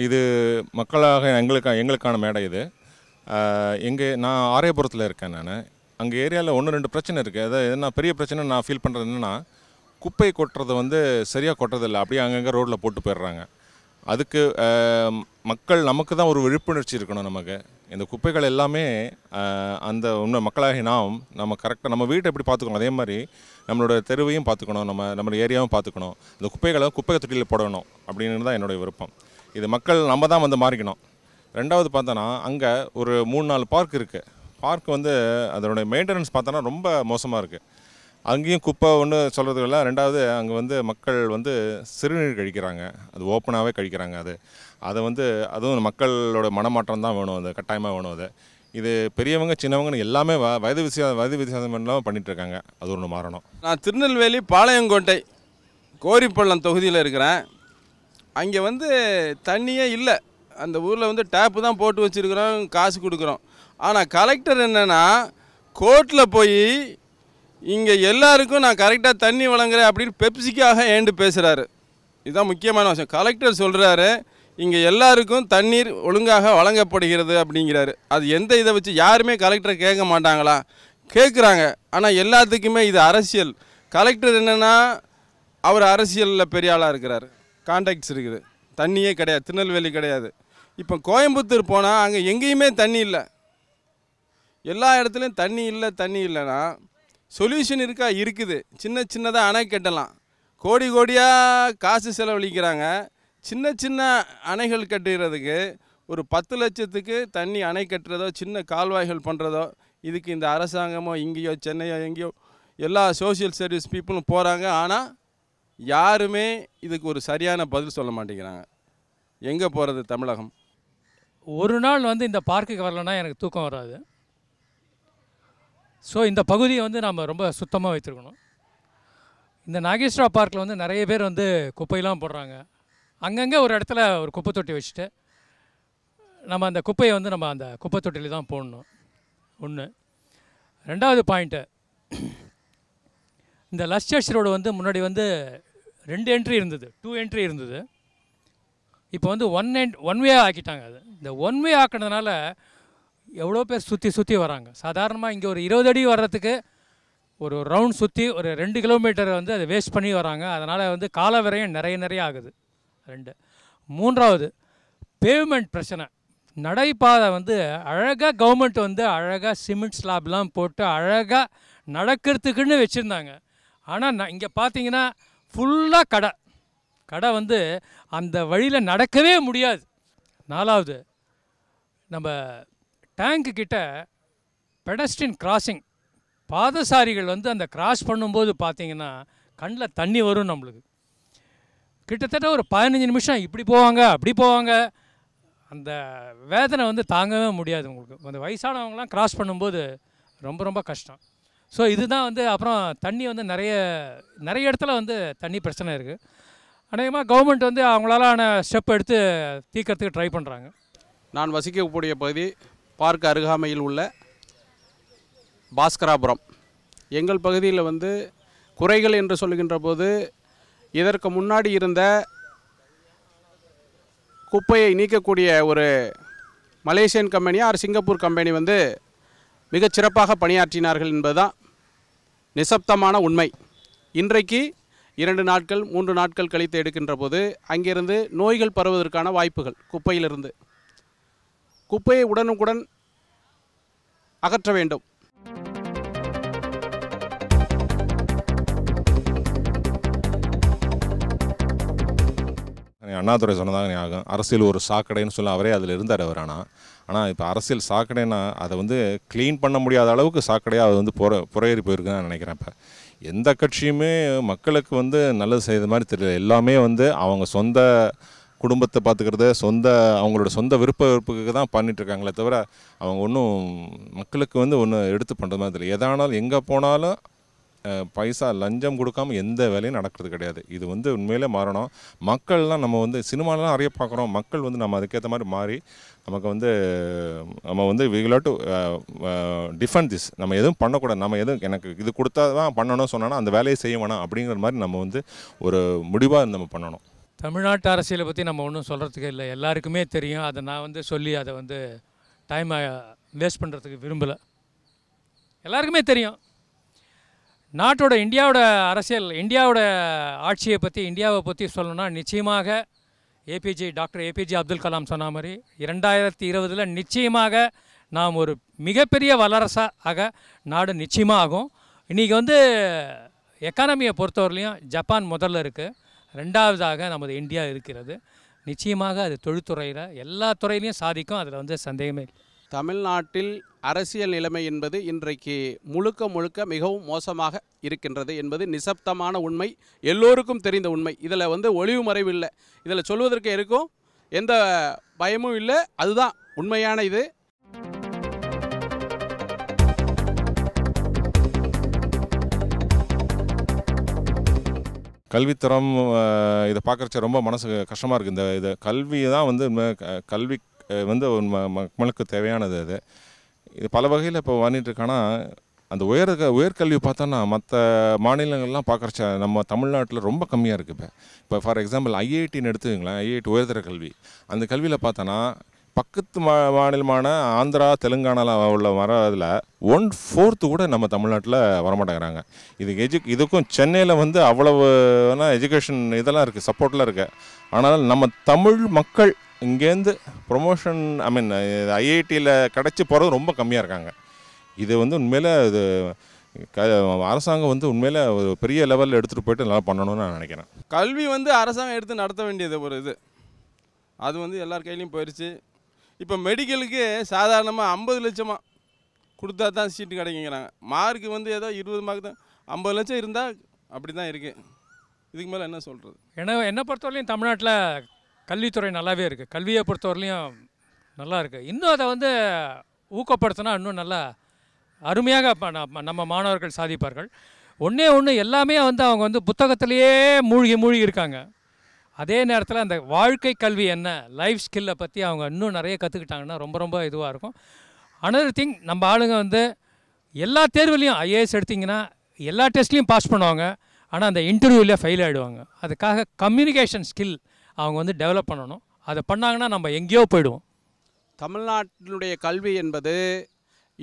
இது மக்களாக எங்களுக்கான மேடை இது. நான் ஆரியபுரத்தில் இருக்கேன். அங்கே ஏரியாவில் 1-2 பிரச்சனை இருக்குது. அதாவது என்ன பெரிய பிரச்சனை நான் ஃபீல் பண்ணுறது என்னென்னா, குப்பை கொட்டுறதை சரியாக கொட்டுறதில்லை, அப்படியே அங்கங்கே ரோட்டில் போட்டு போயிடுறாங்க. அதுக்கு மக்கள் நமக்கு தான் ஒரு விழிப்புணர்ச்சி இருக்கணும். நமக்கு இந்த குப்பைகள் எல்லாமே அந்த உண்மை மக்களாகி நம்ம கரெக்டாக நம்ம வீட்டை எப்படி பார்த்துக்கணும், அதே மாதிரி நம்மளோட தெருவையும் பார்த்துக்கணும், நம்ம ஏரியாவும் பார்த்துக்கணும். இந்த குப்பை தொட்டியில் போடணும் அப்படின்னு தான் என்னுடைய விருப்பம். இது மக்கள் நம்ம தான் மாறிக்கணும். ரெண்டாவது பார்த்தோன்னா, அங்கே ஒரு 3-4 பார்க் இருக்குது. பார்க் அதனுடைய மெயின்டெனன்ஸ் பார்த்தோன்னா ரொம்ப மோசமாக இருக்குது. அங்கேயும் குப்பை ஒன்று சொல்கிறதுக்கு இல்லை. ரெண்டாவது அங்கே மக்கள் சிறுநீர் கழிக்கிறாங்க, அது ஓப்பனாகவே கழிக்கிறாங்க. அதுவும் மக்களோட மனமாற்றம் தான் வேணும், அது கட்டாயமாக வேணும். இது பெரியவங்க சின்னவங்கன்னு எல்லாமே வயது வித்தியாசம் இல்லாமல் பண்ணிகிட்ருக்காங்க. அது ஒன்று மாறணும். நான் திருநெல்வேலி பாளையங்கோட்டை கோரிப்பள்ளம் தொகுதியில் இருக்கிறேன். அங்கே தண்ணியே இல்லை. அந்த ஊரில் டேப்பு தான் போட்டு வச்சுருக்குறோம், காசு கொடுக்குறோம். ஆனால் கலெக்டர் என்னென்னா, கோர்ட்டில் போய் இங்கே எல்லாருக்கும் நான் கரெக்டாக தண்ணி வழங்குறேன் அப்படின்னு பெப்சிக்காக ஏண்டு பேசுகிறாரு. இதுதான் முக்கியமான விஷயம். கலெக்டர் சொல்கிறாரு, இங்கே எல்லாருக்கும் தண்ணீர் ஒழுங்காக வழங்கப்படுகிறது அப்படிங்கிறாரு. அது எந்த இதை வச்சு யாருமே கலெக்டரை கேட்க மாட்டாங்களா? கேட்குறாங்க. ஆனால் எல்லாத்துக்குமே இது அரசியல். கலெக்டர் என்னென்னா, அவர் அரசியலில் பெரிய ஆளாக இருக்கிறார், கான்டாக்ட்ஸ் இருக்குது. தண்ணியே கிடையாது, திருநெல்வேலி கிடையாது. இப்போ கோயம்புத்தூர் போனால் அங்கே எங்கேயுமே தண்ணி இல்லை. எல்லா இடத்துலையும் தண்ணி இல்லைன்னா சொல்யூஷன் இருக்கா? இருக்குது. சின்னதாக அணை கட்டலாம். கோடியாக காசு செலவழிக்கிறாங்க. சின்ன அணைகள் கட்டுறதுக்கு ஒரு 10 லட்சத்துக்கு தண்ணி அணை கட்டுறதோ, சின்ன கால்வாய்கள் பண்ணுறதோ, இதுக்கு இந்த அரசாங்கமோ இங்கேயோ சென்னையோ எங்கேயோ எல்லா சோஷியல் சர்வீஸ் பீப்புளும் போகிறாங்க. ஆனால் யாருமே இதுக்கு ஒரு சரியான பதில் சொல்ல மாட்டேங்கிறாங்க. எங்கே போகிறது தமிழகம்? ஒரு நாள் இந்த பார்க்குக்கு வரலன்னா எனக்கு தூக்கம் வராது. ஸோ இந்த பகுதியை நம்ம ரொம்ப சுத்தமாக வைத்திருக்கணும். இந்த நாகேஸ்வரா பார்க்கில் நிறைய பேர் குப்பையெல்லாம் போடுறாங்க. அங்கங்கே ஒரு இடத்துல ஒரு குப்பை தொட்டி வச்சுட்டு நம்ம அந்த குப்பையை நம்ம அந்த குப்பை தொட்டியில் தான் போடணும். ஒன்று. ரெண்டாவது பாயிண்ட்டு, இந்த லஸ்டர்ஸ் ரோடு முன்னாடி 2 என்ட்ரி இருந்தது, 2 என்ட்ரி இருந்தது. இப்போ 1 வே ஆக்கிட்டாங்க. அது இந்த 1 வே ஆக்கினதுனால எவ்வளோ பேர் சுற்றி வராங்க. சாதாரணமாக இங்கே ஒரு 20 அடி வர்றதுக்கு ஒரு ரவுண்ட் சுற்றி ஒரு 2 கிலோமீட்டர் அதை வேஸ்ட் பண்ணி வராங்க. அதனால் கால விரயம் நிறைய ஆகுது. 2. மூன்றாவது, பேவ்மெண்ட் பிரச்சனை. நடைபாதை அழகாக கவர்மெண்ட் அழகாக சிமெண்ட் ஸ்லாப்லாம் போட்டு அழகாக நடக்கிறதுக்குன்னு வச்சுருந்தாங்க. ஆனால் இங்கே பார்த்தீங்கன்னா ஃபுல்லாக கடை அந்த வழியில் நடக்கவே முடியாது. 4வது, நம்ம டேங்க்கு கிட்ட பெடஸ்ட்ரியன் கிராசிங், பாதசாரிகள் அந்த கிராஸ் பண்ணும்போது பார்த்தீங்கன்னா கண்ணில் தண்ணி வரும் நம்மளுக்கு. கிட்டத்தட்ட ஒரு 15 நிமிஷம் இப்படி போவாங்க அப்படி போவாங்க. அந்த வேதனை தாங்கவே முடியாது உங்களுக்கு. அந்த வயசானவங்களாம் கிராஸ் பண்ணும்போது ரொம்ப கஷ்டம். ஸோ இதுதான் அப்புறம் தண்ணி நிறைய இடத்துல தண்ணி பிரச்சனை இருக்குது. அநேகமாக கவர்மெண்ட் அவங்களாலான ஸ்டெப் எடுத்து தீர்க்கறதுக்கு ட்ரை பண்ணுறாங்க. நான் வசிக்கக்கூடிய பகுதி பார்க் அருகாமையில் உள்ள பாஸ்கராபுரம். எங்கள் பகுதியில் குறைகள் என்று சொல்லுகின்ற போது, இதற்கு முன்னாடி இருந்த குப்பையை நீக்கக்கூடிய ஒரு Malaysian company or Singapore company மிகச் சிறப்பாக பணியாற்றினார்கள் என்பதுதான் நிசப்தமான உண்மை. இன்றைக்கு 2 நாட்கள் 3 நாட்கள் கழித்து எடுக்கின்ற போது அங்கிருந்து நோய்கள் பரவுவதற்கான வாய்ப்புகள். குப்பையை உடனுக்குடன் அகற்ற வேண்டும். அண்ணாதுரை சொன்னதாக ஞாபகம். அரசியல் ஒரு சாக்கடைன்னு சொல்லி அவரே அதில் இருந்தார் அவர். ஆனால் இப்போ அரசியல் சாக்கடைன்னா அதை க்ளீன் பண்ண முடியாத அளவுக்கு சாக்கடையாக அது புறையேறி போயிருக்குன்னு நான் நினைக்கிறேன். இப்போ எந்த கட்சியுமே மக்களுக்கு நல்லது செய்த மாதிரி தெரியல. எல்லாமே அவங்க சொந்த குடும்பத்தை பார்த்துக்கிறது, அவங்களோட சொந்த விருப்பத்துக்கு தான் பண்ணிகிட்ருக்காங்களே தவிர அவங்க ஒன்றும் மக்களுக்கு ஒன்று எடுத்து பண்ணுறது மாதிரி தெரியல. எதானாலும் எங்கே போனாலும் பைசா லஞ்சம் கொடுக்காமல் எந்த வேலையும் நடக்கிறது கிடையாது. இது உண்மையிலே மாறணும். மக்கள்லாம் நம்ம சினிமாலாம் நிறைய பார்க்குறோம். மக்கள் நம்ம அதுக்கேற்ற மாதிரி மாறி நமக்கு நம்ம we will have to defend this. நம்ம எதுவும் பண்ணக்கூடாது. நம்ம எதுவும் எனக்கு இது கொடுத்தா தான் பண்ணணும் சொன்னால் அந்த வேலையை செய்ய வேணாம் அப்படிங்கிற மாதிரி நம்ம ஒரு முடிவாக நம்ம பண்ணணும். தமிழ்நாட்டு அரசியலை பற்றி நம்ம ஒன்றும் சொல்கிறதுக்கு இல்லை, எல்லாருக்குமே தெரியும். அதை நான் வந்து சொல்லி அதை வந்து டைமை வேஸ்ட் பண்ணுறதுக்கு விரும்பலை. எல்லாருக்குமே தெரியும். நாட்டோட இந்தியாவோட அரசியல், இந்தியாவோட ஆட்சியை பற்றி, இந்தியாவை பற்றி சொல்லணும்னா நிச்சயமாக டாக்டர் ஏபிஜே அப்துல் கலாம் சொன்ன மாதிரி 2020 நிச்சயமாக நாம் ஒரு மிகப்பெரிய வல்லரசாக நாடு நிச்சயமாக ஆகும். இன்றைக்கி வந்து எக்கானமியை பொறுத்தவரையிலையும் ஜப்பான் முதல்ல இருக்குது, ரெண்டாவதாக நமது இந்தியா இருக்கிறது. நிச்சயமாக அது தொழில்துறையில் எல்லா துறையிலையும் சாதிக்கும், அதில் வந்து சந்தேகமே இல்லை. தமிழ்நாட்டில் அரசியல் நிலைமை என்பது இன்றைக்கு முழுக்க முழுக்க மிகவும் மோசமாக இருக்கின்றது என்பது நிசப்தமான உண்மை, எல்லோருக்கும் தெரிந்த உண்மை. இதில் வந்து ஒளிவு மறைவு இல்லை, இதில் சொல்வதற்கு இருக்கும் எந்த பயமும் இல்லை. அதுதான் உண்மையான இது. கல்வித்தரம் இதை பார்க்குறச்ச ரொம்ப மனசு கஷ்டமாக இருக்குது. இது கல்வி தான் வந்து கல்வி வந்து மக்களுக்கு தேவையானது. இது பல வகையில் இப்போ பண்ணிட்டுருக்கானா, அந்த உயர்கல்வி பார்த்தோன்னா மற்ற மாநிலங்கள்லாம் பார்க்குறச்ச நம்ம தமிழ்நாட்டில் ரொம்ப கம்மியாக இருக்குது. இப்போ ஃபார் எக்ஸாம்பிள் ஐஐடின்னு எடுத்துக்கங்களேன். ஐஐடி உயர்தர கல்வி, அந்த கல்வியில் பார்த்தோன்னா பக்கத்து மாநிலமான ஆந்திரா தெலுங்கானாவில் உள்ள இதில் 1/4 கூட நம்ம தமிழ்நாட்டில் வரமாட்டேங்கிறாங்க. இதுக்கும் சென்னையில் வந்து அவ்வளவு எஜுகேஷன் இதெல்லாம் இருக்குது, சப்போர்ட்லாம் இருக்குது. ஆனால் நம்ம தமிழ் மக்கள் இங்கேருந்து ப்ரொமோஷன் ஐஐடியில் கிடச்சி போகிறது ரொம்ப கம்மியாக இருக்காங்க. இது வந்து உண்மையில் இது அரசாங்கம் வந்து உண்மையில் ஒரு பெரிய லெவலில் எடுத்துகிட்டு போயிட்டு நல்லா பண்ணணும்னு நான் நினைக்கிறேன். கல்வி வந்து அரசாங்கம் எடுத்து நடத்த வேண்டியது ஒரு இது, அது வந்து எல்லார் கையிலையும் போயிடுச்சு. இப்போ மெடிக்கலுக்கு சாதாரணமாக 50 லட்சமாக கொடுத்தா தான் சீட்டு கிடைக்குங்கிறாங்க. மார்க்கு வந்து ஏதோ 20 மார்க் தான், 50 லட்சம் இருந்தால் அப்படி தான் இருக்குது. இதுக்கு மேலே என்ன சொல்கிறது? என்னை பொறுத்தவரையிலையும் தமிழ்நாட்டில் கல்வித்துறை நல்லாவே இருக்குது, கல்வியை பொறுத்தவரையிலையும் நல்லா இருக்குது. இன்னும் அதை வந்து ஊக்கப்படுத்தினா இன்னும் நல்லா அருமையாக நம்ம மாணவர்கள் சாதிப்பார்கள். ஒன்று எல்லாமே வந்து அவங்க வந்து புத்தகத்திலேயே மூழ்கி இருக்காங்க. அதே நேரத்தில் அந்த வாழ்க்கை கல்வி என்ன, லைஃப் ஸ்கில்லை பற்றி அவங்க இன்னும் நிறைய கற்றுக்கிட்டாங்கன்னா ரொம்ப இதுவாக இருக்கும். அனதர் திங், நம்ம ஆளுங்க வந்து எல்லா தேர்வுலையும் ஐஏஎஸ் எடுத்திங்கன்னா எல்லா டெஸ்ட்லேயும் பாஸ் பண்ணுவாங்க, ஆனால் அந்த இன்டர்வியூவில் ஃபெயில் ஆகிடுவாங்க. அதுக்காக கம்யூனிகேஷன் ஸ்கில் அவங்க வந்து டெவலப் பண்ணணும். அதை பண்ணாங்கன்னா நம்ம எங்கேயோ போயிடுவோம். தமிழ்நாட்டினுடைய கல்வி என்பது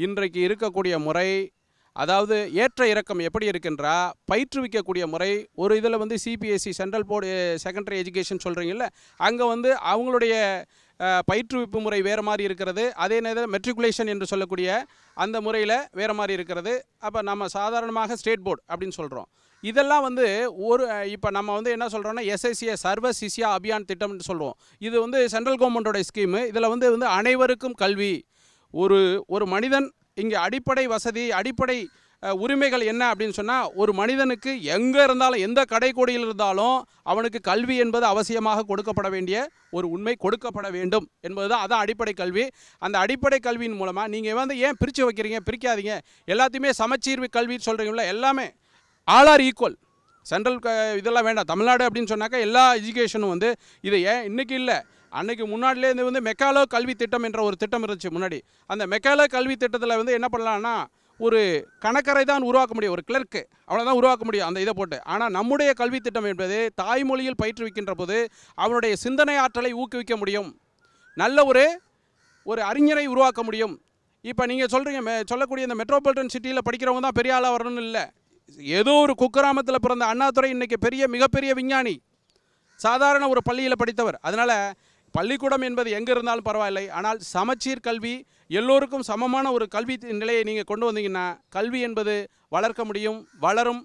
இன்றைக்கு இருக்கக்கூடிய முறை, அதாவது ஏற்ற இறக்கம் எப்படி இருக்கின்றா, பயிற்றுவிக்கக்கூடிய முறை. ஒரு இதில் வந்து CBSE central board secondary education சொல்கிறீங்கல்ல, அங்கே வந்து அவங்களுடைய பயிற்றுவிப்பு முறை வேறு மாதிரி இருக்கிறது. அதே நேரத்தில் மெட்ரிகுலேஷன் என்று சொல்லக்கூடிய அந்த முறையில் வேறு மாதிரி இருக்கிறது. அப்போ நம்ம சாதாரணமாக ஸ்டேட் போர்டு அப்படின்னு சொல்கிறோம். இதெல்லாம் வந்து இப்போ நம்ம வந்து என்ன சொல்கிறோன்னா எஸ்எஸ்சிஏ சர்வ சிஷ்யா அபியான் திட்டம்னு சொல்லுவோம். இது வந்து சென்ட்ரல் கவர்மெண்ட்டோட ஸ்கீமு. இதில் வந்து அனைவருக்கும் கல்வி. ஒரு மனிதன் இங்கே அடிப்படை வசதி, அடிப்படை உரிமைகள் என்ன அப்படின்னு சொன்னால், ஒரு மனிதனுக்கு எங்கே இருந்தாலும் எந்த கடைக்கோடியில் இருந்தாலும் அவனுக்கு கல்வி என்பது அவசியமாக கொடுக்கப்பட வேண்டிய ஒரு உண்மை, கொடுக்கப்பட வேண்டும் என்பது தான் அதான் அடிப்படை கல்வி. அந்த அடிப்படை கல்வியின் மூலமாக நீங்கள் வந்து ஏன் பிரித்து வைக்கிறீங்க? பிரிக்காதீங்க, எல்லாத்தையுமே சமச்சீர்வு கல்வின்னு சொல்கிறீங்களா? எல்லாமே ஆல் ஆர் ஈக்குவல். சென்ட்ரல் இதெல்லாம் வேண்டாம். தமிழ்நாடு அப்படின்னு சொன்னாக்கா எல்லா எஜுகேஷனும் வந்து இது ஏன் இன்றைக்கி இல்லை, அன்றைக்கி முன்னாடிலேருந்து வந்து மெக்காலோ கல்வி திட்டம் என்ற ஒரு திட்டம் இருந்துச்சு முன்னாடி. அந்த மெக்காலோ கல்வி திட்டத்தில் வந்து என்ன பண்ணலான்னா, ஒரு கணக்கரை தான் உருவாக்க முடியும், ஒரு கிளர்க்கு அவ்வளோதான் உருவாக்க முடியும் அந்த இதை போட்டு. ஆனால் நம்முடைய கல்வி திட்டம் என்பது தாய்மொழியில் பயிற்றுவிக்கின்ற போது அவனுடைய சிந்தனை ஆற்றலை ஊக்குவிக்க முடியும், நல்ல ஒரு அறிஞரை உருவாக்க முடியும். இப்போ நீங்கள் சொல்கிறீங்க சொல்லக்கூடிய இந்த மெட்ரோபாலிட்டன் சிட்டியில் படிக்கிறவங்க தான் பெரிய ஆளாக வரணும்னு இல்லை. ஏதோ ஒரு குக்கிராமத்தில் பிறந்த அண்ணாதுரை இன்றைக்கி மிகப்பெரிய விஞ்ஞானி, சாதாரண ஒரு பள்ளியில் படித்தவர். அதனால் பள்ளிக்கூடம் என்பது எங்கே இருந்தாலும் பரவாயில்லை, ஆனால் சமச்சீர் கல்வி, எல்லோருக்கும் சமமான ஒரு கல்வி நிலையை நீங்கள் கொண்டு வந்தீங்கன்னா கல்வி என்பது வளர்க்க முடியும், வளரும்.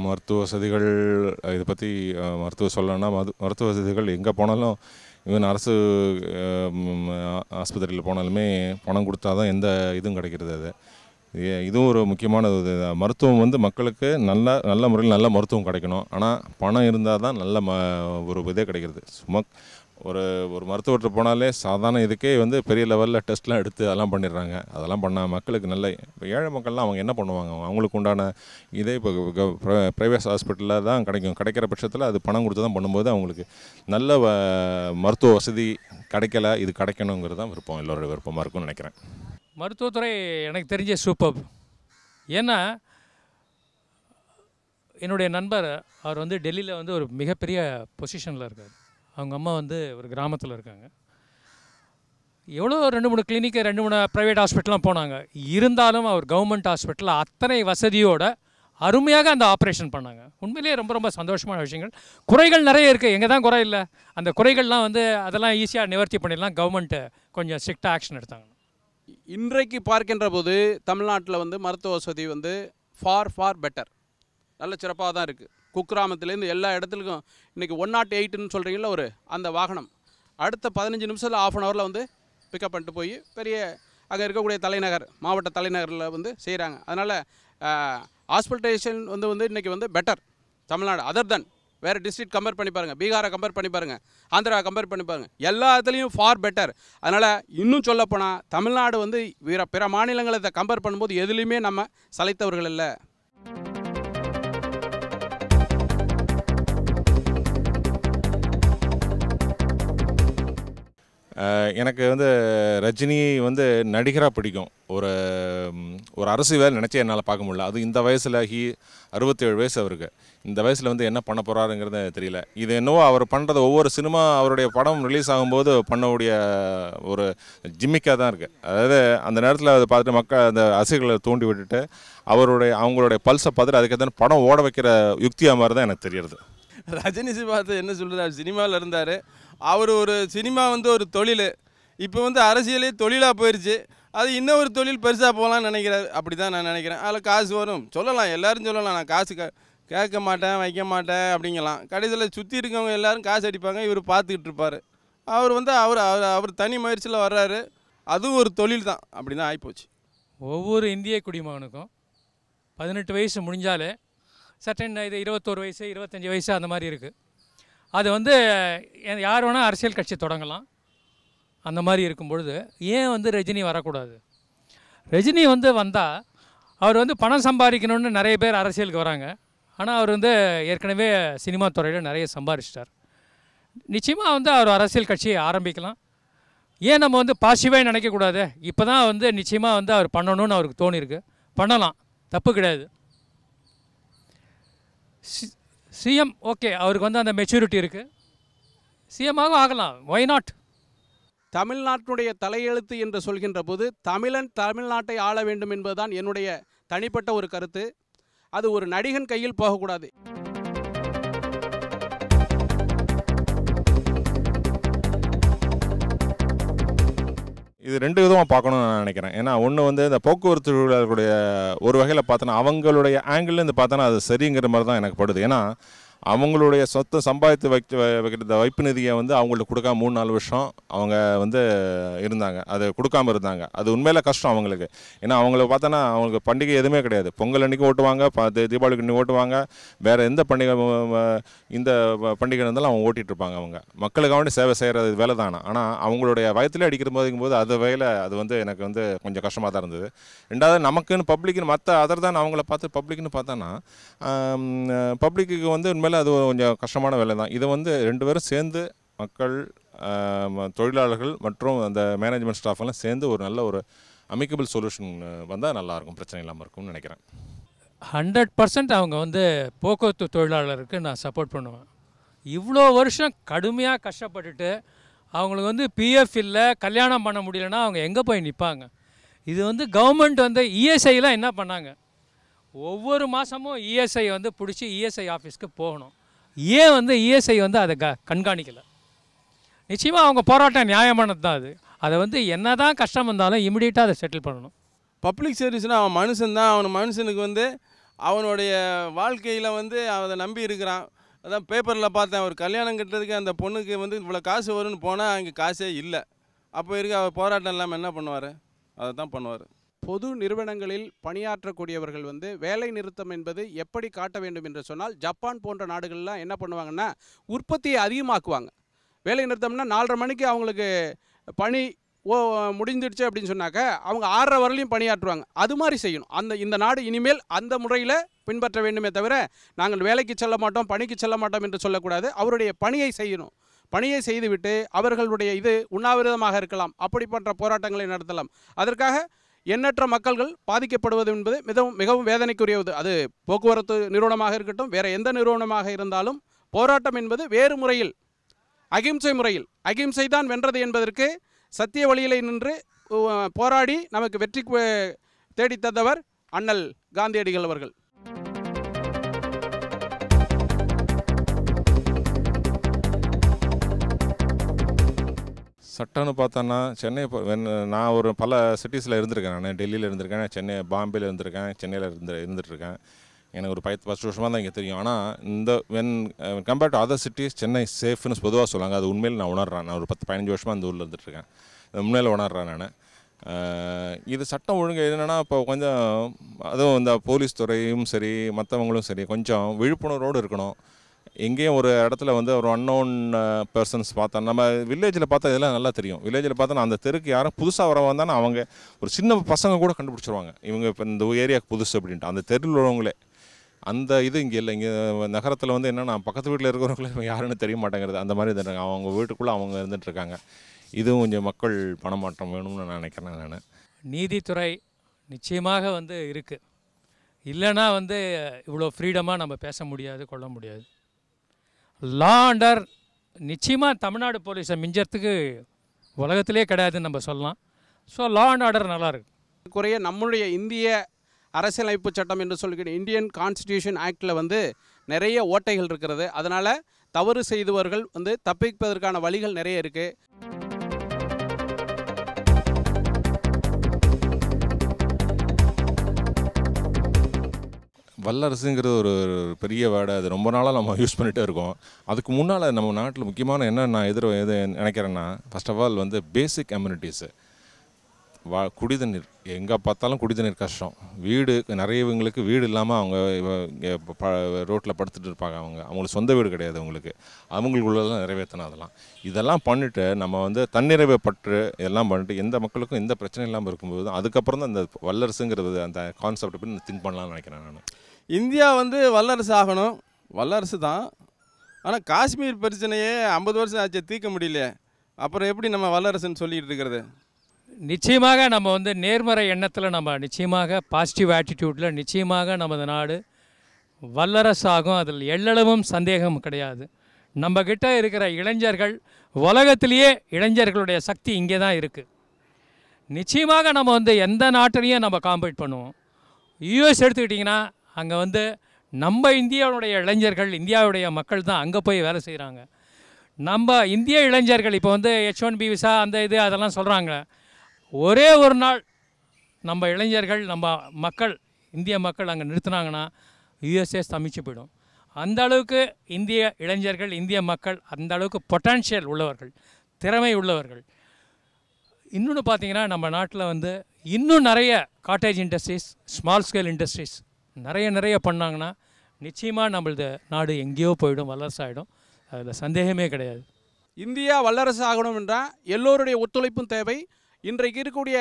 மருத்துவ வசதிகள் இதை பற்றி சொல்லணும்னா மருத்துவ வசதிகள் எங்கே போனாலும், ஈவன் அரசு ஆஸ்பத்திரியில் போனாலுமே பணம் கொடுத்தா தான் எந்த இதுவும் கிடைக்கிறது. இதுவும் ஒரு முக்கியமான இது. மருத்துவம் வந்து மக்களுக்கு நல்ல முறையில் நல்ல மருத்துவம் கிடைக்கணும். ஆனால் பணம் இருந்தால் தான் நல்ல ஒரு இதே கிடைக்கிறது. சும்மா ஒரு மருத்துவர்கிட்ட போனாலே சாதாரண இதுக்கே வந்து பெரிய லெவலில் டெஸ்ட்லாம் எடுத்து அதெல்லாம் பண்ணிடுறாங்க. அதெல்லாம் பண்ணால் மக்களுக்கு நல்ல, இப்போ ஏழை மக்கள்லாம் அவங்க என்ன பண்ணுவாங்க, அவங்களுக்கு உண்டான இதே இப்போ ப்ரைவேட் ஹாஸ்பிட்டலில் தான் கிடைக்கிற பட்சத்தில் அது பணம் கொடுத்து தான் பண்ணும்போது அவங்களுக்கு நல்ல மருத்துவ வசதி கிடைக்கல. இது கிடைக்கணுங்கிறது தான் விருப்பம், எல்லோருடைய விருப்பமாக இருக்கும்னு நினைக்கிறேன். மருத்துவத்துறை எனக்கு தெரிஞ்ச சூப்பர். ஏன்னா என்னுடைய நண்பர் அவர் வந்து டெல்லியில் வந்து ஒரு மிகப்பெரிய பொசிஷனில் இருக்கார். அவங்க அம்மா வந்து ஒரு கிராமத்தில் இருக்காங்க. எவ்வளோ 2-3 கிளினிக்கு 2-3 ப்ரைவேட் ஹாஸ்பிட்டலாம் போனாங்க. இருந்தாலும் அவர் கவர்மெண்ட் ஹாஸ்பிட்டலில் அத்தனை வசதியோட அருமையாக அந்த ஆப்ரேஷன் பண்ணாங்க. உண்மையிலேயே ரொம்ப ரொம்ப சந்தோஷமான விஷயங்கள். குறைகள் நிறைய இருக்குது, எங்கே தான் குறை இல்லை. அந்த குறைகள்லாம் வந்து அதெல்லாம் ஈஸியாக நிவர்த்தி பண்ணிடலாம். கவர்மெண்ட்டு கொஞ்சம் ஸ்ட்ரிக்டாக ஆக்ஷன் எடுத்தாங்க. இன்றைக்கு பார்க்கின்ற போது தமிழ்நாட்டில் வந்து மருத்துவ வசதி வந்து ஃபார் பெட்டர், நல்ல சிறப்பாக தான் இருக்குது. குக்கிராமத்துலேருந்து எல்லா இடத்துலையும் இன்றைக்கி 108ன்னு சொல்கிறீங்களா, ஒரு அந்த வாகனம் அடுத்த 15 நிமிஷத்தில் ½ அன் ஹவரில் வந்து பிக்கப் பண்ணிட்டு போய் பெரிய அங்கே இருக்கக்கூடிய தலைநகர் மாவட்ட தலைநகரில் வந்து செய்கிறாங்க. அதனால் ஹாஸ்பிட்டலைசேஷன் வந்து இன்றைக்கி வந்து பெட்டர் தமிழ்நாடு. அதர் தென் வேறு டிஸ்ட்ரிக்ட் கம்பேர் பண்ணி பாருங்கள், பீகாரை கம்பேர் பண்ணி பாருங்கள், ஆந்திரா கம்பேர் பண்ணி பாருங்கள், எல்லாத்துலேயும் ஃபார் பெட்டர். அதனால் இன்னும் சொல்லப்போனால் தமிழ்நாடு வந்து பிற மாநிலங்களை கம்பேர் பண்ணும்போது எதுலேயுமே நம்ம சளைத்தவர்கள் இல்லை. எனக்கு வந்து ரஜினி வந்து நடிகராக பிடிக்கும். ஒரு அரசு வேலை நினச்சி என்னால் பார்க்க முடியல. அது இந்த வயசில் 67 வயசு அவருக்கு. இந்த வயசில் வந்து என்ன பண்ண போகிறாருங்கிறது தெரியல. இது என்னவோ அவர் பண்ணுறது ஒவ்வொரு சினிமா அவருடைய படம் ரிலீஸ் ஆகும்போது பண்ணக்கூடிய ஒரு ஜிம்மிக்காக தான் இருக்குது. அதாவது அந்த நேரத்தில் அதை பார்த்துட்டு மக்கள் அந்த ரசிகர்களை தூண்டி விட்டுட்டு அவங்களுடைய பல்ஸை பார்த்துட்டு அதுக்கேற்ற படம் ஓட வைக்கிற யுக்தியாக மாதிரி தான் எனக்கு தெரியுது. ரஜினி பார்த்து என்ன சொல்கிறார், சினிமாவில் இருந்தார் அவர். ஒரு சினிமா வந்து ஒரு தொழில், இப்போ வந்து அரசியலே தொழிலாக போயிடுச்சு. அது இன்னும் ஒரு தொழில் பெருசாக போகலான்னு நினைக்கிறாரு. அப்படி தான் நான் நினைக்கிறேன். அதில் காசு வரும் சொல்லலாம், எல்லோரும் சொல்லலாம். நான் காசு கேட்க மாட்டேன், வைக்க மாட்டேன் அப்படிங்கலாம். கடைசியில் சுற்றி இருக்கவங்க எல்லோரும் காசு அடிப்பாங்க, இவர் பார்த்துக்கிட்டு இருப்பார். அவர் வந்து அவர் தனி முயற்சியில் வர்றாரு. அதுவும் ஒரு தொழில் தான். அப்படி தான் ஆகிப்போச்சு. ஒவ்வொரு இந்திய குடிமகனுக்கும் 18 வயசு முடிஞ்சாலே சட்டன் இது 21 வயசு 25 வயசு அந்த மாதிரி இருக்குது. அது வந்து யார் வேணால் அரசியல் கட்சி தொடங்கலாம். அந்த மாதிரி இருக்கும் பொழுது ஏன் வந்து ரஜினி வரக்கூடாது? ரஜினி வந்து வந்தால் அவர் வந்து பணம் சம்பாதிக்கணும்னு நிறைய பேர் அரசியலுக்கு வராங்க. ஆனால் அவர் வந்து ஏற்கனவே சினிமா துறையில் நிறைய சம்பாதிச்சிட்டார். நிச்சயமாக வந்து அவர் அரசியல் கட்சியை ஆரம்பிக்கலாம். ஏன் நம்ம வந்து பாசிட்டிவாக நினைக்கக்கூடாது? இப்போ தான் வந்து நிச்சயமாக வந்து அவர் பண்ணணும்னு அவருக்கு தோணியிருக்கு. பண்ணலாம், தப்பு கிடையாது. சிஎம் ஓகே, அவருக்கு வந்து அந்த மெச்சூரிட்டி இருக்குது, சிஎம்மாக ஆகலாம். Why not? தமிழ்நாட்டினுடைய தலையெழுத்து என்று சொல்கின்ற போது தமிழன் தமிழ்நாட்டை ஆள வேண்டும் என்பதுதான் என்னுடைய தனிப்பட்ட ஒரு கருத்து. அது ஒரு நடிகன் கையில் போகக்கூடாது. இது 2 விதமாக பார்க்கணும்னு நான் நினைக்கிறேன். ஏன்னா ஒன்று வந்து இந்த போக்குவரத்து தொழிலாளர்களுடைய ஒரு வகையில் பார்த்தோன்னா அவங்களுடைய ஆங்கிள்லேருந்து பார்த்தோன்னா அது சரிங்கிற மாதிரி தான் எனக்கு படுது. ஏன்னா அவங்களுடைய சொத்தை சம்பாதித்து வைக்கிற வைப்பு நிதியை வந்து அவங்களுக்கு கொடுக்காம 3-4 வருஷம் அவங்க வந்து இருந்தாங்க, அது கொடுக்காமல் இருந்தாங்க. அது உண்மையில கஷ்டம் அவங்களுக்கு. ஏன்னா அவங்கள பார்த்தோன்னா அவங்களுக்கு பண்டிகை எதுவுமே கிடையாது. பொங்கல் அன்றைக்கி ஓட்டுவாங்க, தீபாவளிக்கு அன்றைக்கி ஓட்டுவாங்க, வேறு எந்த பண்டிகை இந்த பண்டிகை இருந்தாலும் அவங்க ஓட்டிகிட்ருப்பாங்க. அவங்க மக்களுக்காக வேண்டி சேவை செய்கிறது வேலை தானே. ஆனால் அவங்களுடைய வயத்தில் அடிக்கும்போது அது வேலை அது வந்து எனக்கு வந்து கொஞ்சம் கஷ்டமாக தான் இருந்தது. ரெண்டாவது நமக்குன்னு பப்ளிக்குன்னு மற்ற அதர் தான் அவங்கள பார்த்து பப்ளிக்குன்னு பார்த்தோன்னா பப்ளிக்கு வந்து உண்மையில அது கொஞ்சம் கஷ்டமான வேலை தான். இதை வந்து 2 பேரும் சேர்ந்து மக்கள், தொழிலாளர்கள் மற்றும் அந்த மேனேஜ்மெண்ட் ஸ்டாஃப் எல்லாம் சேர்ந்து ஒரு நல்ல ஒரு அமிக்கபிள் சொல்யூஷன் வந்தால் நல்லாயிருக்கும், பிரச்சனை இல்லாமல் இருக்கும்னு நினைக்கிறேன். 100% அவங்க வந்து போக்குவரத்து தொழிலாளருக்கு நான் சப்போர்ட் பண்ணுவேன். இவ்வளோ வருஷம் கடுமையாக கஷ்டப்பட்டுட்டு அவங்களுக்கு வந்து பிஎஃப் இல்லை, கல்யாணம் பண்ண முடியலன்னா அவங்க எங்கே போய் நிற்பாங்க? இது வந்து கவர்மெண்ட் வந்து இஎஸ்ஐலாம் என்ன பண்ணாங்க? ஒவ்வொரு மாதமும் இஎஸ்ஐ வந்து பிடிச்சி இஎஸ்ஐ ஆஃபீஸ்க்கு போகணும். ஏன் வந்து இஎஸ்ஐ வந்து அதை கண்காணிக்கலை? நிச்சயமாக அவங்க போராட்டம் நியாயமானது தான். அதை வந்து என்ன தான் கஷ்டம் வந்தாலும் இமிடியேட்டாக அதை செட்டில் பண்ணணும். பப்ளிக் சர்வீஸ்னால் அவன் மனுஷன்தான். மனுஷனுக்கு வந்து அவனுடைய வாழ்க்கையில் வந்து அதை நம்பி இருக்கிறான். அதான் பேப்பரில் பார்த்தேன், ஒரு கல்யாணம் கட்டுறதுக்கு அந்த பொண்ணுக்கு வந்து இவ்வளோ காசு வரும்னு போனால் அங்கே காசே இல்லை. அப்போ இருக்க அவர் போராட்டம் இல்லாமல் என்ன பண்ணுவார்? அதை தான் பண்ணுவார். பொது நிறுவனங்களில் பணியாற்றக்கூடியவர்கள் வந்து வேலை நிறுத்தம் என்பது எப்படி காட்ட வேண்டும் என்று சொன்னால், ஜப்பான் போன்ற நாடுகள்லாம் என்ன பண்ணுவாங்கன்னா உற்பத்தியை அதிகமாக்குவாங்க. வேலை நிறுத்தம்னா 4:30 மணிக்கு அவங்களுக்கு பணி முடிஞ்சிடுச்சு அப்படின்னு சொன்னாக்க அவங்க 6:30 வரலையும் பணியாற்றுவாங்க. அது மாதிரி செய்யணும். இந்த நாடு இனிமேல் அந்த முறையில் பின்பற்ற வேண்டுமே தவிர நாங்கள் வேலைக்கு செல்ல மாட்டோம், பணிக்கு செல்ல மாட்டோம் என்று சொல்லக்கூடாது. அவருடைய பணியை செய்யணும். பணியை செய்துவிட்டு அவர்களுடைய இது உண்ணாவிரதமாக இருக்கலாம், அப்படிப்பட்ட போராட்டங்களை நடத்தலாம். அதற்காக எண்ணற்ற மக்கள்கள் பாதிக்கப்படுவது என்பது மிகவும் மிகவும் வேதனைக்குரியது. அது போக்குவரத்து நிறுவனமாக இருக்கட்டும், வேறு எந்த நிறுவனமாக இருந்தாலும் போராட்டம் என்பது வேறு முறையில், அகிம்சை முறையில், அகிம்சை தான் வென்றது என்பதற்கு சத்திய வழியிலே நின்று போராடி நமக்கு வெற்றி தேடித்தந்தவர் அண்ணல் காந்தியடிகள் அவர்கள். சட்டம்னு பார்த்தோன்னா சென்னை நான் ஒரு பல சிட்டிஸில் இருந்திருக்கேன். நான் டெல்லியில் இருந்திருக்கேன், சென்னை பாம்பேயில் இருந்திருக்கேன், சென்னையில் இருந்துகிட்ருக்கேன். எனக்கு ஒரு 10 வருஷமாக தான் இங்கே தெரியும். ஆனால் இந்த compared to other cities Chennai சேஃப்னு பொதுவாக சொல்லுவாங்க. அது உண்மையில் நான் உணர்றேன். நான் ஒரு 10-15 வருஷமாக அந்த ஊரில் இருந்துகிட்ருக்கேன். உண்மையில் உணர்றேன் நான். இது சட்டம் ஒழுங்கு என்னென்னா இப்போ கொஞ்சம் அதுவும் இந்த போலீஸ் துறையும் சரி மற்றவங்களும் சரி கொஞ்சம் விழிப்புணர்வோடு இருக்கணும். எங்கேயும் ஒரு இடத்துல வந்து ஒரு அன்னோன் பர்சன்ஸ் பார்த்தா நம்ம வில்லேஜில் பார்த்தா இதெல்லாம் நல்லா தெரியும். வில்லேஜில் பார்த்தா அந்த தெருக்கு யாரும் புதுசாக வர வந்தாலும் அவங்க ஒரு சின்ன பசங்க கூட கண்டுபிடிச்சிருவாங்க. இவங்க இப்போ இந்த ஏரியாவுக்கு புதுசு அப்படின்ட்டு அந்த தெருவில் உள்ளவங்களே. அந்த இது இங்கே இல்லை. இங்கே நகரத்தில் வந்து என்னென்னா பக்கத்து வீட்டில் இருக்கிறவங்களே யாருன்னு தெரிய மாட்டேங்கிறது. அந்த மாதிரி இருந்துட்டாங்க. அவங்க வீட்டுக்குள்ளே அவங்க இருந்துகிட்ருக்காங்க. இதுவும் கொஞ்சம் மக்கள் பணமாற்றம் வேணும்னு நான் நினைக்கிறேன். நான் நீதித்துறை நிச்சயமாக வந்து இருக்குது. இல்லைன்னா வந்து இவ்வளோ ஃப்ரீடமாக நம்ம பேச முடியாது, கொள்ள முடியாது. லா அண்டர் நிச்சயமாக தமிழ்நாடு போலீஸை மிஞ்சறதுக்கு உலகத்திலே கிடையாதுன்னு நம்ம சொல்லலாம். ஸோ லா அண்ட் ஆர்டர் நல்லாயிருக்கு. குறைய நம்முடைய இந்திய அரசியலமைப்பு சட்டம் என்று சொல்கிற இந்தியன் கான்ஸ்டிடியூஷன் ஆக்டில் வந்து நிறைய ஓட்டைகள் இருக்கிறது. அதனால் தவறு செய்தவர்கள் வந்து தப்பிப்பதற்கான வழிகள் நிறைய இருக்குது. வல்லரசுங்கிறது ஒரு பெரிய வேர்டு. அது ரொம்ப நாளாக நம்ம யூஸ் பண்ணிகிட்டே இருக்கோம். அதுக்கு முன்னால் நம்ம நாட்டில் முக்கியமான என்ன நான் எது நினைக்கிறேன்னா, ஃபர்ஸ்ட் ஆஃப் ஆல் வந்து பேசிக் அம்யூனிட்டிஸு. குடிதண்ணீர் எங்கே பார்த்தாலும் குடிதண்ணீர் கஷ்டம். வீடு நிறையவங்களுக்கு வீடு இல்லாமல் அவங்க ரோட்டில் படுத்துட்டு இருப்பாங்க. அவங்களுக்கு சொந்த வீடு கிடையாது. அவங்களுக்குள்ளெல்லாம் நிறைவேற்றணும். இதெல்லாம் பண்ணிவிட்டு நம்ம வந்து தன்னிறைவை பற்று எல்லாம் பண்ணிட்டு எந்த மக்களுக்கும் எந்த பிரச்சனையும் இல்லாமல் இருக்கும்போது அதுக்கப்புறம் தான் இந்த வல்லரசுங்கிறது அந்த கான்செப்ட் பற்றி திங்க் பண்ணலாம்னு நினைக்கிறேன் நான். இந்தியா வந்து வல்லரசு ஆகணும், வல்லரசு தான். ஆனால் காஷ்மீர் பிரச்சனையே 50 வருஷம் ஆச்சு, தீர்க்க முடியல. அப்புறம் எப்படி நம்ம வல்லரசுன்னு சொல்லிகிட்டு இருக்கிறது? நிச்சயமாக நம்ம வந்து நேர்மறை எண்ணத்தில் நம்ம நிச்சயமாக பாசிட்டிவ் ஆட்டிடியூட்டில் நிச்சயமாக நமது நாடு வல்லரசு ஆகும். அதில் எள்ளளவும் சந்தேகம் கிடையாது. நம்மக்கிட்ட இருக்கிற இளைஞர்கள், உலகத்திலேயே இளைஞர்களுடைய சக்தி இங்கே தான் இருக்குது. நிச்சயமாக நம்ம வந்து எந்த நாட்டிலையும் நம்ம காம்பீட் பண்ணுவோம். யூஎஸ் எடுத்துக்கிட்டிங்கன்னா அங்கே வந்து நம்ம இந்தியாவுடைய இளைஞர்கள், இந்தியாவுடைய மக்கள் தான் அங்கே போய் வேலை செய்கிறாங்க. நம்ம இந்திய இளைஞர்கள் இப்போ வந்து H1B விசா அந்த இது அதெல்லாம் சொல்கிறாங்க. ஒரே ஒரு நாள் நம்ம இளைஞர்கள், நம்ம மக்கள், இந்திய மக்கள் அங்கே நிறுத்தினாங்கன்னா யூஎஸ்ஏ ஸ்தம்பிச்சு போயிடும். அந்த அளவுக்கு இந்திய இளைஞர்கள், இந்திய மக்கள் அந்த அளவுக்கு பொட்டன்ஷியல் உள்ளவர்கள், திறமை உள்ளவர்கள். இன்னொன்று பார்த்திங்கன்னா நம்ம நாட்டில் வந்து இன்னும் நிறைய cottage industries, small scale industries நிறைய பண்ணாங்கன்னா நிச்சயமாக நம்மளது நாடு எங்கேயோ போயிடும், வல்லரசாகிடும். அதில் சந்தேகமே கிடையாது. இந்தியா வல்லரசு ஆகணும் என்றால் எல்லோருடைய ஒத்துழைப்பும் தேவை. இன்றைக்கு இருக்கக்கூடிய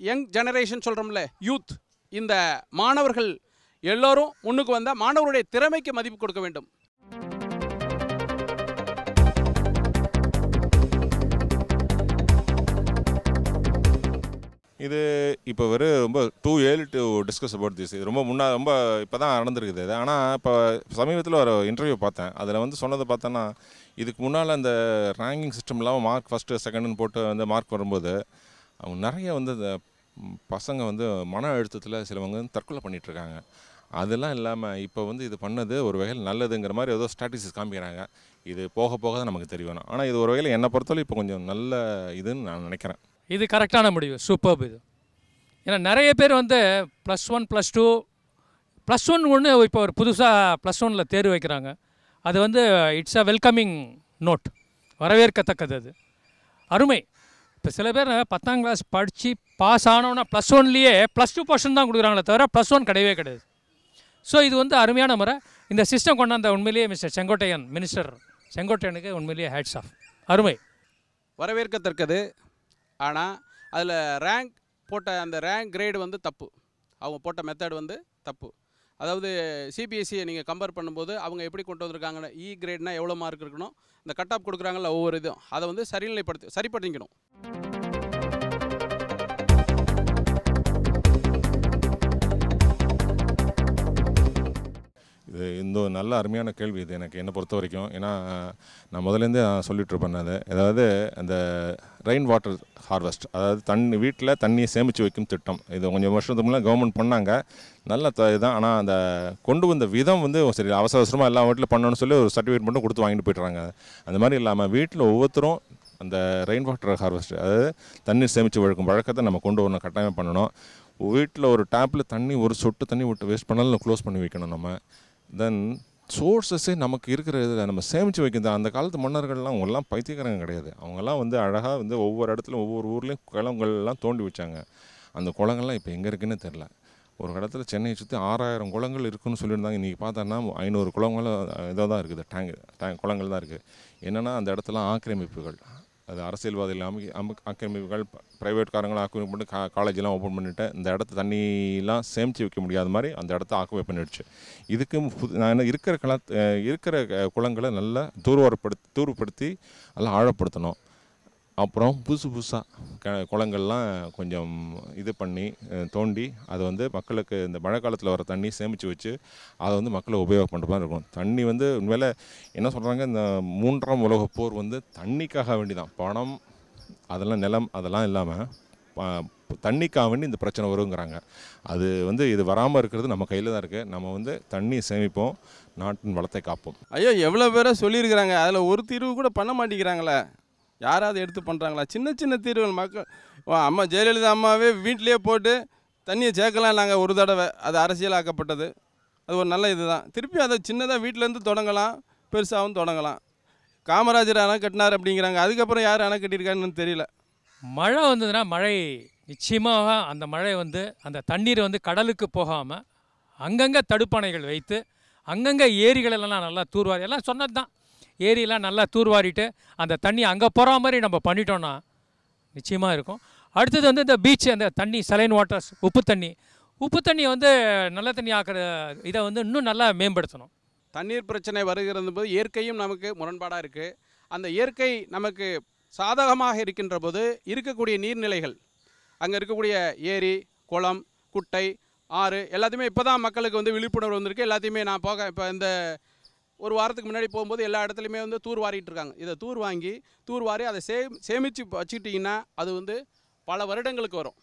யங் ஜெனரேஷன் சொல்கிறோம்ல, யூத், இந்த மாணவர்கள் எல்லோரும் முன்னுக்கு வந்தால் மாணவருடைய திறமைக்கு மதிப்பு கொடுக்க வேண்டும். இது இப்போ ரொம்ப too early to discuss about this. இது ரொம்ப இப்போ தான் நடந்துருக்குது இது. ஆனால் இப்போ சமீபத்தில் ஒரு இன்டர்வியூ பார்த்தேன். அதில் வந்து சொன்னதை பார்த்தோன்னா, இதுக்கு முன்னால் அந்த ரேங்கிங் சிஸ்டம் இல்லாமல் மார்க் ஃபஸ்ட்டு செகண்டுன்னு போட்டு வந்து மார்க் வரும்போது அவங்க நிறைய வந்து இந்த பசங்க வந்து மன அழுத்தத்தில் சிலவங்க வந்து தற்கொலை பண்ணிகிட்ருக்காங்க. அதெல்லாம் இல்லாமல் இப்போ வந்து இது பண்ணது ஒரு வகையில் நல்லதுங்கிற மாதிரி ஏதோ ஸ்ட்ராட்டஜிஸ் காமிக்கிறாங்க. இது போக போக தான் நமக்கு தெரிய வேணும். ஆனால் இது ஒரு வகையில் என்னை பொறுத்தவரை இப்போ கொஞ்சம் நல்ல இதுன்னு நான் நினைக்கிறேன். இது கரெக்டான முடிவு, சூப்பர்ப் இது. ஏன்னா நிறைய பேர் வந்து +1 +2 +1 ஒன்று இப்போ ஒரு புதுசாக +1 தேர்வு வைக்கிறாங்க. அது வந்து இட்ஸ் அ வெல்கமிங் நோட், வரவேற்கத்தக்கது. அது அருமை. இப்போ சில பேர் 10ஆம் கிளாஸ் படித்து பாஸ் ஆனோன்னா +1லேயே +2 போர்ஷன் தான் கொடுக்குறாங்களே தவிர +1 கிடையவே கிடையாது. ஸோ இது வந்து அருமையான முறை. இந்த சிஸ்டம் கொண்டாந்த உண்மையிலேயே மிஸ்டர் செங்கோட்டையன், மினிஸ்டர் செங்கோட்டையனுக்கு உண்மையிலேயே ஹேட்ஸ் ஆஃப். அருமை, வரவேற்கத்தக்கது. ஆனால் அதில் ரேங்க் போட்ட அந்த ரேங்க் கிரேடு வந்து தப்பு. அவங்க போட்ட மெத்தட் வந்து தப்பு. அதாவது சிபிஎஸ்சியை நீங்கள் கம்பேர் பண்ணும்போது அவங்க எப்படி கொண்டு வந்திருக்காங்கன்னா, இ கிரேட்னால் எவ்வளோ மார்க் இருக்கணும், இந்த கட் ஆஃப் கொடுக்குறாங்கல்ல ஒவ்வொரு இதுவும், அதை வந்து சரிப்படுத்திக்கணும். இது இந்த ஒரு நல்ல அருமையான கேள்வி இது எனக்கு என்னை பொறுத்த வரைக்கும். ஏன்னா நான் முதலேருந்தே சொல்லிகிட்ருப்பேன். அது அதாவது அந்த ரெயின் வாட்டர் ஹார்வெஸ்ட், அதாவது வீட்டில் தண்ணியை சேமித்து வைக்கும் திட்டம். இது கொஞ்சம் வருஷத்துக்கு முன்னாடி கவர்மெண்ட் பண்ணாங்க, நல்ல இதுதான். ஆனால் அந்த கொண்டு வந்த விதம் வந்து சரி அவசர அவசரமாக எல்லா வீட்டில் பண்ணணும்னு சொல்லி ஒரு சர்டிஃபிகேட் மட்டும் கொடுத்து வாங்கிட்டு போய்ட்டுறாங்க. அந்த மாதிரி இல்லாமல் வீட்டில் ஒவ்வொருத்தரும் அந்த ரெயின் வாட்டர் ஹார்வெஸ்ட், அதாவது தண்ணீர் சேமித்து வழக்கும் வழக்கத்தை நம்ம கொண்டு வரணும், கட்டாயம் பண்ணணும். வீட்டில் ஒரு டேப்பில் தண்ணி ஒரு சொட்டு தண்ணி விட்டு வேஸ்ட் பண்ணாலும் க்ளோஸ் பண்ணி வைக்கணும் நம்ம. தென் சோர்ஸஸே நமக்கு இருக்கிற இதில் நம்ம சேமித்து வைக்கிறது. அந்த காலத்து மன்னர்கள்லாம் அவங்கெல்லாம் பைத்தியக்காரங்க கிடையாது. அவங்கெல்லாம் வந்து அழகாக வந்து ஒவ்வொரு இடத்துலையும் ஒவ்வொரு ஊர்லேயும் குளங்கள்லாம் தோண்டி வச்சாங்க. அந்த குளங்கள்லாம் இப்போ எங்கே இருக்குன்னு தெரில. ஒரு இடத்துல சென்னையை சுற்றி 6000 குளங்கள் இருக்குதுன்னு சொல்லியிருந்தாங்க. இன்றைக்கி பார்த்தோன்னா 500 குளங்களும் இதாக தான் இருக்குது, டேங்க் குளங்கள் தான் இருக்குது. என்னென்னா அந்த இடத்துல ஆக்கிரமிப்புகள், அது அரசியல்வாதிகள் ஆக்கிரமிப்புகள், ப்ரைவேட்காரங்களை ஆக்கிரமிப்பு பண்ணி காலேஜெலாம் ஓப்பன் பண்ணிவிட்டு இந்த இடத்த தண்ணியெலாம் சேமித்து வைக்க முடியாத மாதிரி அந்த இடத்த ஆக்குபை பண்ணிடுச்சு. இதுக்கு நான் இருக்கிற குளங்களை நல்லா தூர்வுபடுத்தி நல்லா ஆழப்படுத்தணும். அப்புறம் புதுசாக குளங்கள்லாம் கொஞ்சம் இது பண்ணி தோண்டி அதை வந்து மக்களுக்கு இந்த மழை காலத்தில் வர தண்ணி சேமித்து வச்சு அதை வந்து மக்களை உபயோகம் பண்ணுற மாதிரி இருக்கும். தண்ணி வந்து உண்மையில என்ன சொல்கிறாங்க, இந்த 3ஆம் உலகப் போர் வந்து தண்ணிக்காக வேண்டி தான். பணம் அதெல்லாம் நிலம் அதெல்லாம் இல்லாமல் தண்ணிக்காக வேண்டி இந்த பிரச்சனை வருங்கிறாங்க. அது வந்து இது வராமல் இருக்கிறது நம்ம கையில் தான் இருக்குது. நம்ம வந்து தண்ணியை சேமிப்போம், நாட்டின் வளத்தை காப்போம். ஐயோ எவ்வளோ பேரை சொல்லியிருக்கிறாங்க, அதில் ஒரு தீர்வு கூட பண்ண மாட்டேங்கிறாங்களே. யாராவது எடுத்து பண்ணுறாங்களா? சின்ன சின்ன தீர்வுகள். மக்கள் அம்மா ஜெயலலிதா அம்மாவே வீட்டிலே போட்டு தண்ணியை சேர்க்கலாம் நாங்கள் ஒரு தடவை, அது அரசியலாக்கப்பட்டது. அது ஒரு நல்ல இது தான். திருப்பி அதை சின்னதாக வீட்டிலேருந்து தொடங்கலாம், பெருசாகவும் தொடங்கலாம். காமராஜர் அணை கட்டினார் அப்படிங்கிறாங்க, அதுக்கப்புறம் யார் அணை கட்டியிருக்காருன்னு தெரியல. மழை வந்ததுன்னா மழை நிச்சயமாக அந்த மழை வந்து அந்த தண்ணீர் வந்து கடலுக்கு போகாமல் அங்கங்கே தடுப்பணைகள் வைத்து அங்கங்கே ஏரிகளெல்லாம் நல்லா தூர்வாரி, எல்லாம் சொன்னது தான், ஏரியெல்லாம் நல்லா தூர்வாரிட்டு அந்த தண்ணி அங்கே போகிற மாதிரி நம்ம பண்ணிட்டோன்னா நிச்சயமாக இருக்கும். அடுத்தது வந்து இந்த பீச், அந்த தண்ணி சலைன் வாட்டர்ஸ், உப்பு தண்ணி வந்து நல்ல தண்ணி ஆக்கிற இதை வந்து இன்னும் நல்லா மேம்படுத்தணும். தண்ணீர் பிரச்சனை வருகிறது போது இயற்கையும் நமக்கு முரண்பாடாக இருக்குது. அந்த இயற்கை நமக்கு சாதகமாக இருக்கின்ற போது இருக்கக்கூடிய நீர்நிலைகள், அங்கே இருக்கக்கூடிய ஏரி, குளம், குட்டை, ஆறு எல்லாத்தையுமே இப்போ தான் மக்களுக்கு வந்து விழிப்புணர்வு வந்திருக்கு. எல்லாத்தையுமே நான் இப்போ இந்த ஒரு வாரத்துக்கு முன்னாடி போகும்போது எல்லா இடத்துலையுமே வந்து தூர் வாரிட்டு இருக்காங்க. இதை தூர் வாரி அதை சேமித்து வச்சுக்கிட்டிங்கன்னா அது வந்து பல வருடங்களுக்கு வரும்.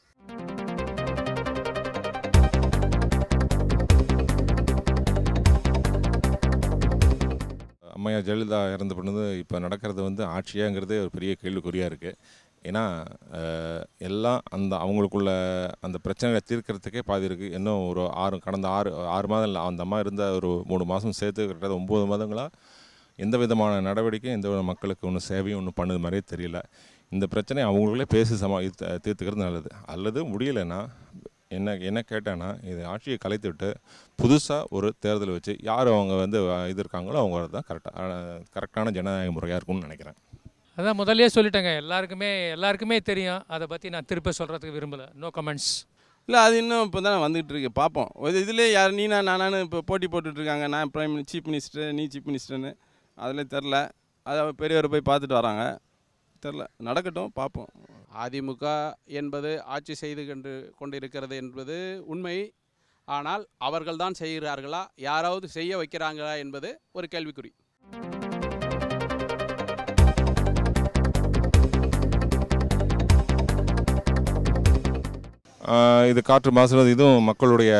அம்மையா ஜெயலலிதா இறந்து பண்ணது இப்போ நடக்கிறது வந்து ஆட்சியாங்கிறது ஒரு பெரிய கேள்விக்குறியாக இருக்குது. ஏன்னா எல்லாம் அவங்களுக்குள்ள அந்த பிரச்சனைகளை தீர்க்கறதுக்கே பாதி இருக்குது. இன்னும் ஒரு கடந்த 6 மாதம் இல்லை, அந்த அம்மா இருந்த ஒரு 3 மாதம் சேர்த்து கிட்டத்தட்ட 9 மாதங்களாக எந்த விதமான நடவடிக்கையும் எந்த வித மக்களுக்கு ஒன்றும் சேவையும் ஒன்றும் பண்ணது மாதிரியே தெரியல. இந்த பிரச்சனை அவங்களுக்குள்ளே பேசி தீர்த்துக்கிறது நல்லது. அல்லது முடியலைன்னா என்ன கேட்டேன்னா, இது ஆட்சியை கலைத்து விட்டு புதுசாக ஒரு தேர்தல் வச்சு யார் அவங்க வந்து இது இருக்காங்களோ அவங்க தான் கரெக்டான ஜனநாயக முறையாக இருக்கும்னு நினைக்கிறேன். அதான் முதல்லே சொல்லிட்டேங்க, எல்லாருக்குமே தெரியும். அதை பற்றி நான் திருப்பி சொல்கிறதுக்கு விரும்பலை. No comments. இல்லை, அது இன்னும் இப்போ தான் வந்துகிட்டு இருக்கு, பார்ப்போம். இதிலே யார் நானும் இப்போ போட்டி போட்டுட்ருக்காங்க. நான் சீஃப் மினிஸ்டர், நீ சீஃப் மினிஸ்டர்னு. அதில் தெரில, அதை பெரியவரை போய் பார்த்துட்டு வராங்க. தெரில, நடக்கட்டும், பார்ப்போம். அதிமுக என்பது ஆட்சி செய்து கொண்டிருக்கிறது என்பது உண்மை. ஆனால் அவர்கள்தான் செய்கிறார்களா, யாராவது செய்ய வைக்கிறாங்களா என்பது ஒரு கேள்விக்குறி. இது காற்று மாசுறது இதுவும் மக்களுடைய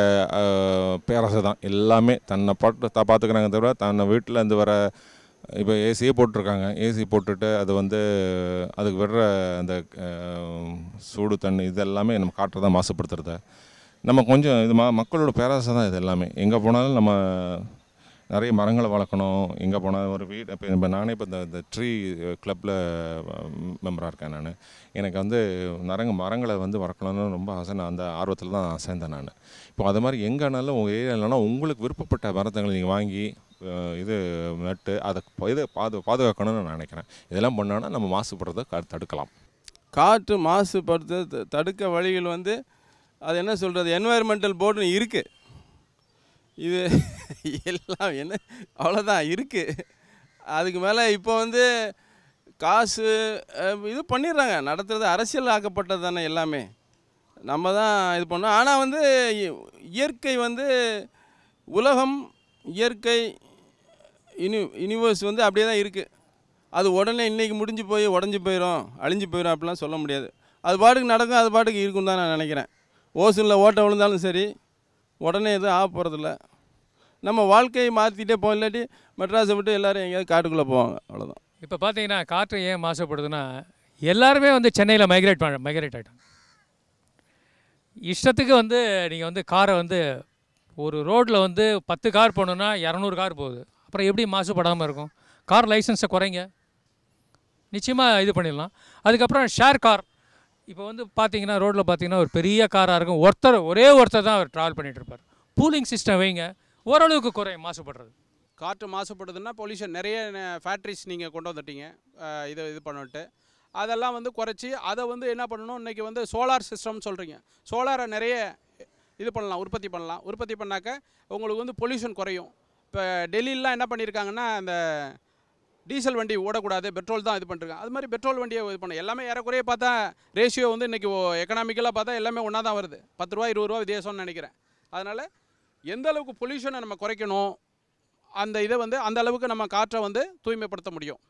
பேராசை தான். எல்லாமே தன்னை பார்த்துக்கிறாங்க தவிர தன்னை வீட்டில் இருந்து வர இப்போ ஏசியே போட்டிருக்காங்க. ஏசி போட்டுட்டு அது வந்து அதுக்கு விடுற அந்த சூடு தண்ணி இது எல்லாமே நம்ம காற்றை தான் மாசுபடுத்துறது. நம்ம கொஞ்சம் இது மக்களோட பேராசை தான் இது எல்லாமே. எங்கே போனாலும் நம்ம நிறைய மரங்களை வளர்க்கணும். எங்கே போனால் ஒரு வீடு இப்போ நானே இப்போ இந்த ட்ரீ கிளப்பில் மெம்பராக இருக்கேன். நான் எனக்கு வந்து மரங்களை வந்து வளர்க்கணும்னு ரொம்ப ஆசை. நான் அந்த ஆர்வத்தில் தான் சேர்ந்தேன் நான். இப்போ அது மாதிரி எங்கேனாலும் உங்கள் ஏரியாவிலனா உங்களுக்கு விருப்பப்பட்ட மரத்தங்களை நீங்கள் வாங்கி இது நட்டு அதை பாதுகாக்கணும்னு நான் நினைக்கிறேன். இதெல்லாம் பண்ணோன்னா நம்ம மாசுபடுறதை தடுக்கலாம். காற்று மாசுபடுத்த தடுக்க வழிகள் வந்து அது என்ன சொல்கிறது, என்வாயர்மெண்டல் போர்டுன்னு இருக்குது. இது எல்லாம் என்ன அவ்வளோதான் இருக்குது. அதுக்கு மேலே இப்போ வந்து காசு இது பண்ணிடுறாங்க. நடத்துகிறது அரசியல் ஆக்கப்பட்டது தானே எல்லாமே. நம்ம தான் இது பண்ணோம். ஆனால் வந்து இயற்கை வந்து உலகம் இயற்கை யூனிவர்ஸ் வந்து அப்படியே தான் இருக்குது. அது உடனே இன்றைக்கி முடிஞ்சு போய் உடஞ்சி போயிடும் அழிஞ்சு போயிடும் அப்படிலாம் சொல்ல முடியாது. அது பாட்டுக்கு நடக்கும், அது பாட்டுக்கு இருக்கும் தான் நான் நினைக்கிறேன். ஓசனில் ஓட்டை விழுந்தாலும் சரி உடனே எதுவும் ஆக போகிறதில்ல. நம்ம வாழ்க்கையை மாற்றிக்கிட்டே போவோம். இல்லாட்டி மெட்ராஸை விட்டு எல்லோரும் எங்கேயாவது காட்டுக்குள்ளே போவாங்க, அவ்வளோதான். இப்போ பார்த்தீங்கன்னா காற்று ஏன் மாசுபடுதுன்னா எல்லாருமே வந்து சென்னையில் மைக்ரேட் ஆகிட்டாங்க. இஷ்டத்துக்கு வந்து நீங்கள் வந்து காரை வந்து ஒரு ரோட்டில் வந்து 10 கார் போகணுன்னா 200 கார் போகுது. அப்புறம் எப்படி மாசுபடாமல் இருக்கும்? கார் லைசன்ஸை குறைங்க, நிச்சயமாக இது பண்ணிடலாம். அதுக்கப்புறம் ஷேர் கார். இப்போ வந்து பார்த்தீங்கன்னா ரோட்டில் பார்த்தீங்கன்னா ஒரு பெரிய காராக இருக்கும், ஒரே ஒருத்தர் தான் அவர் ட்ராவல் பண்ணிகிட்டு இருப்பார். பூலிங் சிஸ்டம் வைங்க, ஓரளவுக்கு குறையும் மாசுபடுறது. காற்று மாசுபடுதுன்னா பொல்யூஷன் நிறைய ஃபேக்ட்ரிஸ் நீங்கள் கொண்டு வந்துட்டீங்க, இது பண்ணிட்டு அதெல்லாம் வந்து குறைச்சி அதை வந்து என்ன பண்ணணும், இன்றைக்கி வந்து சோலார் சிஸ்டம்னு சொல்கிறீங்க. சோலாரை நிறைய இது பண்ணலாம், உற்பத்தி பண்ணாக்க உங்களுக்கு வந்து பொல்யூஷன் குறையும். இப்போ டெல்லியிலாம் என்ன பண்ணியிருக்காங்கன்னா அந்த டீசல் வண்டி ஓடக்கூடாது, பெட்ரோல் தான் இது பண்ணிருக்காங்க. அது மாதிரி பெட்ரோல் வண்டியை இது பண்ண எல்லாமே ஏறக்குறைய பார்த்தா ரேஷியோ வந்து இன்றைக்கி எக்கனாமிக்கலாக பார்த்தா எல்லாமே ஒன்றா தான் வருது. 10 ரூபா 20 ரூபா வித்தியாசம்னு நினைக்கிறேன். அதனால் எந்த அளவுக்கு பொல்யூஷனை நம்ம குறைக்கணும், அந்த இதை வந்து அந்த அளவுக்கு நம்ம காற்றை வந்து தூய்மைப்படுத்த முடியும்.